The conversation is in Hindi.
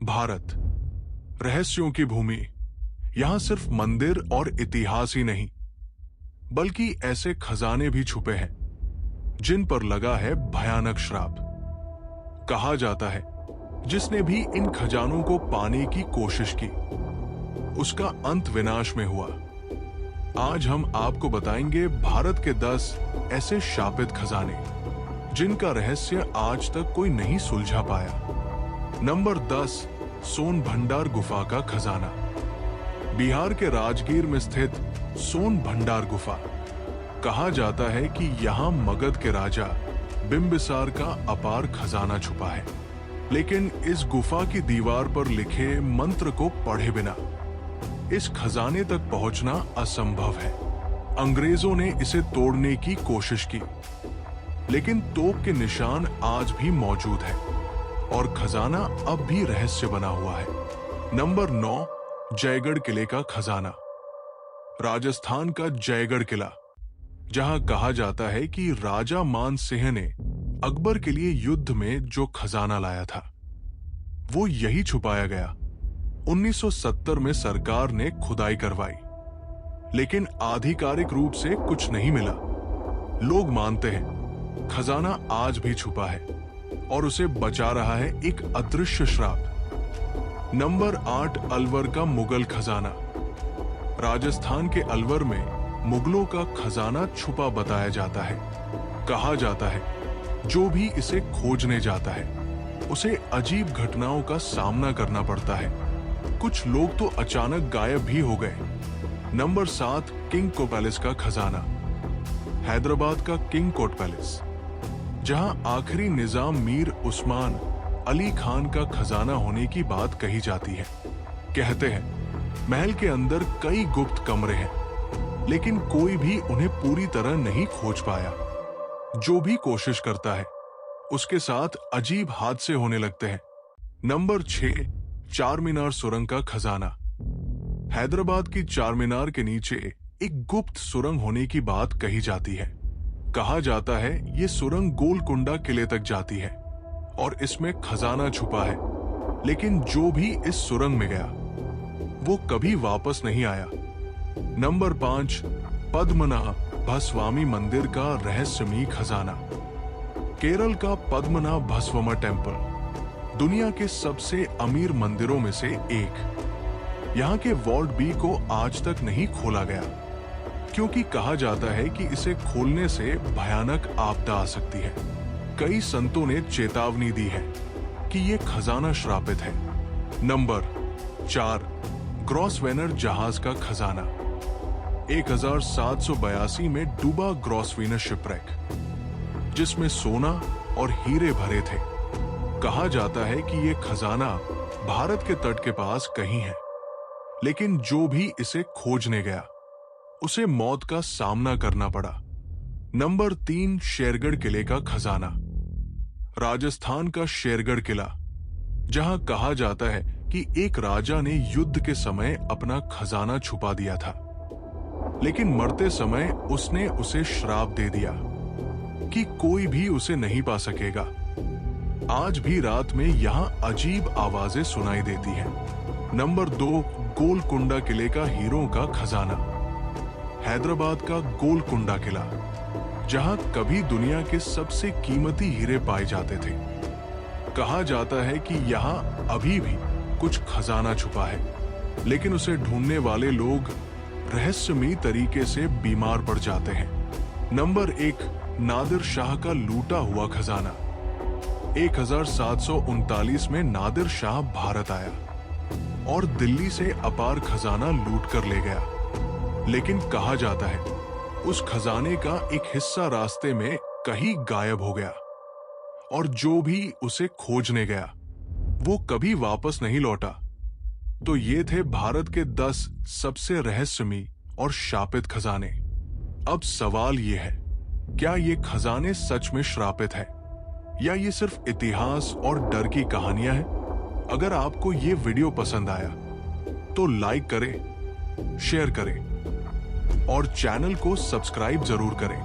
भारत, रहस्यों की भूमि। यहां सिर्फ मंदिर और इतिहास ही नहीं, बल्कि ऐसे खजाने भी छुपे हैं जिन पर लगा है भयानक श्राप। कहा जाता है जिसने भी इन खजानों को पाने की कोशिश की, उसका अंत विनाश में हुआ। आज हम आपको बताएंगे भारत के 10 ऐसे शापित खजाने जिनका रहस्य आज तक कोई नहीं सुलझा पाया। नंबर 10, सोन भंडार गुफा का खजाना। बिहार के राजगीर में स्थित सोन भंडार गुफा। कहा जाता है कि यहां मगध के राजा बिंबिसार का अपार खजाना छुपा है, लेकिन इस गुफा की दीवार पर लिखे मंत्र को पढ़े बिना इस खजाने तक पहुंचना असंभव है। अंग्रेजों ने इसे तोड़ने की कोशिश की, लेकिन तोप के निशान आज भी मौजूद है और खजाना अब भी रहस्य बना हुआ है। नंबर 9, जयगढ़ किले का खजाना। राजस्थान का जयगढ़ किला, जहां कहा जाता है कि राजा मान सिंह ने अकबर के लिए युद्ध में जो खजाना लाया था, वो यही छुपाया गया। 1970 में सरकार ने खुदाई करवाई, लेकिन आधिकारिक रूप से कुछ नहीं मिला। लोग मानते हैं खजाना आज भी छुपा है और उसे बचा रहा है एक अदृश्य श्राप। नंबर 8, अलवर का मुगल खजाना। राजस्थान के अलवर में मुगलों का खजाना छुपा बताया जाता है। कहा जाता है जो भी इसे खोजने जाता है उसे अजीब घटनाओं का सामना करना पड़ता है। कुछ लोग तो अचानक गायब भी हो गए। नंबर 7, किंग कोट पैलेस का खजाना। हैदराबाद का किंग कोट पैलेस, जहां आखिरी निजाम मीर उस्मान अली खान का खजाना होने की बात कही जाती है। कहते हैं महल के अंदर कई गुप्त कमरे हैं, लेकिन कोई भी उन्हें पूरी तरह नहीं खोज पाया। जो भी कोशिश करता है उसके साथ अजीब हादसे होने लगते हैं। नंबर 6, चार मीनार सुरंग का खजाना। हैदराबाद की चार मीनार के नीचे एक गुप्त सुरंग होने की बात कही जाती है। कहा जाता है ये सुरंग गोलकुंडा किले तक जाती है और इसमें खजाना छुपा है, लेकिन जो भी इस सुरंग में गया वो कभी वापस नहीं आया। नंबर 5, पद्मनाभस्वामी मंदिर का रहस्यमयी खजाना। केरल का पद्मनाभस्वामी टेम्पल दुनिया के सबसे अमीर मंदिरों में से एक। यहाँ के वॉल्ट बी को आज तक नहीं खोला गया, क्योंकि कहा जाता है कि इसे खोलने से भयानक आपदा आ सकती है। कई संतों ने चेतावनी दी है कि यह खजाना श्रापित है। नंबर 4, ग्रॉसवेनर जहाज का खजाना। 1782 में डूबा ग्रॉसवेनर शिपरेक, जिसमें सोना और हीरे भरे थे। कहा जाता है कि यह खजाना भारत के तट के पास कहीं है, लेकिन जो भी इसे खोजने गया उसे मौत का सामना करना पड़ा। नंबर 3, शेरगढ़ किले का खजाना। राजस्थान का शेरगढ़ किला, जहां कहा जाता है कि एक राजा ने युद्ध के समय अपना खजाना छुपा दिया था, लेकिन मरते समय उसने उसे श्राप दे दिया कि कोई भी उसे नहीं पा सकेगा। आज भी रात में यहां अजीब आवाजें सुनाई देती हैं। नंबर 2, गोलकुंडा किले का हीरों का खजाना। हैदराबाद का गोलकुंडा किला, जहां कभी दुनिया के सबसे कीमती हीरे पाए जाते थे। कहा जाता है कि यहां अभी भी कुछ खजाना छुपा है, लेकिन उसे ढूंढने वाले लोग रहस्यमयी तरीके से बीमार पड़ जाते हैं। नंबर 1, नादिर शाह का लूटा हुआ खजाना। 1739 में नादिर शाह भारत आया और दिल्ली से अपार खजाना लूट कर ले गया, लेकिन कहा जाता है उस खजाने का एक हिस्सा रास्ते में कहीं गायब हो गया और जो भी उसे खोजने गया वो कभी वापस नहीं लौटा। तो ये थे भारत के 10 सबसे रहस्यमयी और शापित खजाने। अब सवाल ये है, क्या ये खजाने सच में श्रापित है या ये सिर्फ इतिहास और डर की कहानियां हैं? अगर आपको ये वीडियो पसंद आया तो लाइक करें, शेयर करें और चैनल को सब्सक्राइब जरूर करें।